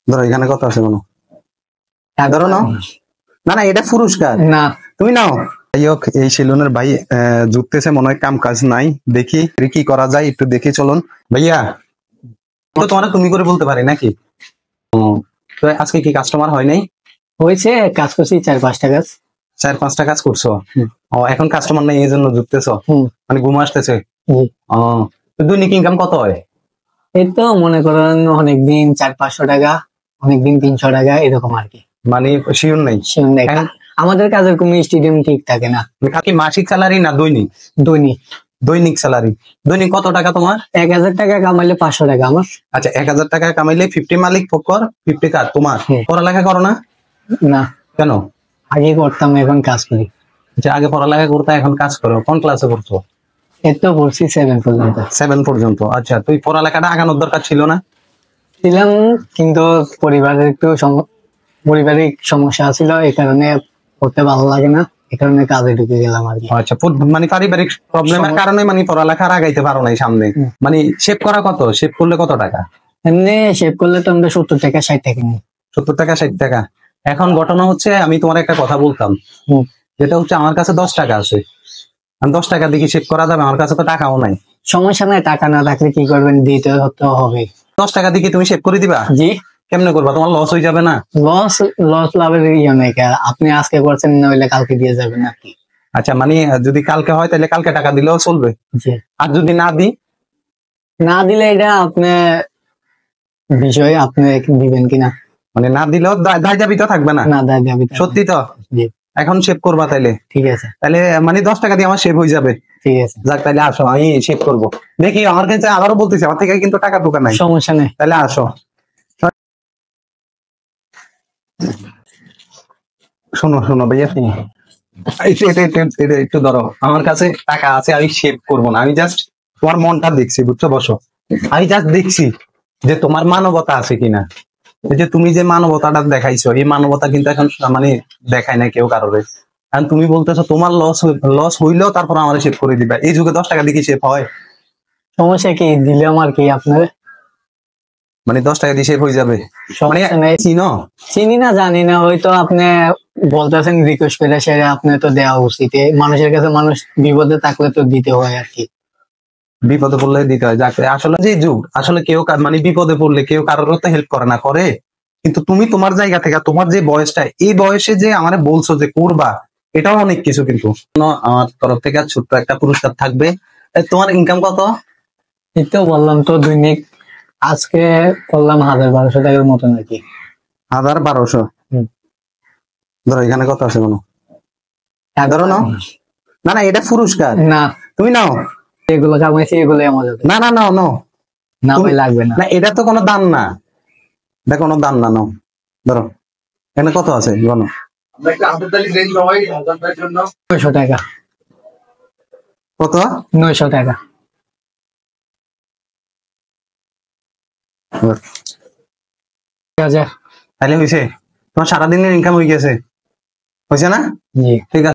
ধরো এখানে কত আছে কোনো ধরো নাও। না না এটা পুরস্কার না, তুমি নাও। যাই হোক এই সেলুনের ভাই জুটতেছে মনে হয়, কাম কাজ নাই। দেখি কি করা যায় একটু দেখি চলুন। ভাইয়া তো তোমার তুমি করে বলতে পারি নাকি? তো আজকে কি কাস্টমার হয় নাই? হয়েছে, কাজ করছি 4-5টা কাজ। 4-5টা কাজ করছো? ও এখন কাস্টমার নাই এই জন্য জুটতেছো, মানে ঘুম আসতেছে? ও তো দৈনিক ইনকাম কত হয়? এই তো মনে করেন অনেকদিন 400-500 টাকা, অনেকদিন 300 টাকা, এরকম আর কি। মানে শিওর নাই? শিওর নাই। আমাদের কাজের কোনো স্টেডিয়াম ঠিক থাকে না। কি মাসিক স্যালারি না দৈনিক? দৈনিক। দৈনিক স্যালারি। দৈনিক কত টাকা তোমার? 1000 টাকা কামাইলে 500 টাকা আমার। আচ্ছা 1000 টাকা কামাইলে 50 মালিক ফকর, 50 কার তোমার। পড়ালেখা করো না? না। কেন? আগে করতাম, এখন কাজ করি। আচ্ছা আগে পড়ালেখা করতে এখন কাজ করো। কোন ক্লাসে করছো? এই তো পড়ছি 7 পর্যন্ত। 7 পর্যন্ত। আচ্ছা তুই পড়ালেখাটা আগানোর দরকার ছিল না? ছিলাম, কিন্তু পরিবারের একটু পারিবারিক সমস্যা ছিল, এই কারণে পড়তে ভালো লাগে না, এই কারণে কাজে ঢুকে গেলাম আর কি। আচ্ছা মানে পারিবারিক প্রবলেমের কারণে মানে পড়ালেখা আর আগাইতে পারো নাই সামনে। মানে সেভ করা কত? সেভ করলে কত টাকা? এমনি সেভ করলে তো আমরা 70 টাকা 60 টাকা নিই। 70 টাকা 60 টাকা। এখন ঘটনা হচ্ছে আমি তোমার একটা কথা বলতাম, যেটা হচ্ছে আমার কাছে 10 টাকা আছে, আমি 10 টাকা দিয়ে সেভ করা যাবে? আমার কাছে তো টাকাও নাই। সমস্যা নাই, টাকা না থাকলে কি করবেন, দিতে তো হবে। 10 টাকা দিয়ে তুমি সেভ করে দিবা? জি। কেমনে করবা? তোমার লস হয়ে যাবে না? লস লস লাভের ইয়ে নাই, আপনি আজকে করছেন, নইলে কালকে দিয়ে যাবেন আর কি। আচ্ছা মানে যদি কালকে হয় তাহলে কালকে টাকা দিলেও চলবে? জি। আর যদি না দিই? না দিলে এটা আপনি বিষয়, আপনি দিবেন কিনা। মানে না দিলেও দায় দাবি তো থাকবে না? না, দায় দাবি। সত্যি তো? জি। এখন সেভ করবা তাইলে? ঠিক আছে। তাহলে মানে 10 টাকা দিয়ে আমার সেভ হয়ে যাবে? ঠিক আছে। যাক তাহলে আসো, আমি সেভ করবো। দেখি আমার কাছে আবারও বলতেছি আমার থেকে কিন্তু টাকা ঢোকা নাই। সমস্যা নেই। তাহলে আসো। শোনো শোনো ভাইয়া, এটা একটু ধরো। আমার কাছে টাকা আছে, আমি সেভ করবো না, আমি জাস্ট তোমার মনটা দেখছি, বুঝছো? বসো। আমি জাস্ট দেখছি যে তোমার মানবতা আছে কিনা। এই যে তুমি যে মানবতাটা দেখাইছো, এই মানবতা কিন্তু এখন মানে দেখায় না কেউ কারোর। কারণ তুমি বলতেছো তোমার লস হইলেও তারপর আমার সেভ করে দিবা। এই যুগে 10 টাকা দিয়ে সেভ হয়? সমস্যা কি, দিলে আমার কি আপনার? মানে 10 টাকা দিয়ে সেভ হয়ে যাবে? মানে চিনো? চিনি না, জানি না, হয়তো আপনি বলতেছেন রিকোয়েস্ট করে, সেটা আপনি তো দেওয়া উচিত। মানুষের কাছে মানুষ বিপদে থাকলে তো দিতে হয় আর কি। বিপদে পড়লে দিতে হয়। যাকে আসলে যে যুগ, আসলে কেউ মানে বিপদে পড়লে কেউ কারোর তো হেল্প করে না, করে? কিন্তু তুমি তোমার জায়গা থেকে, তোমার যে বয়সটা, এই বয়সে যে আমারে বলছো যে করবা, এটাও অনেক কিছু। কিন্তু আমার তরফ থেকে ছোট্ট একটা পুরস্কার থাকবে। তোমার ইনকাম কত? এই তো বললাম তো, দৈনিক আজকে করলাম 1000-1200 টাকার মতো নাকি। 1000-1200? ধরো এখানে কত আছে কোনো ধরো নাও। না না এটা পুরস্কার। না, তুমি নাও। এগুলো কামাইছি, এগুলো আমাদের। না না নাও নাও। না ভাই, লাগবে না। না এটা তো কোনো দান না, এটা কোনো দান না। নাও ধরো। এখানে কত আছে গনো? 900 টাকা। কত? 900 টাকা। তাহলে হয়েছে? তোমার সারাদিনের ইনকাম হয়ে গেছে, হয়েছে না? জি। ঠিক আছে।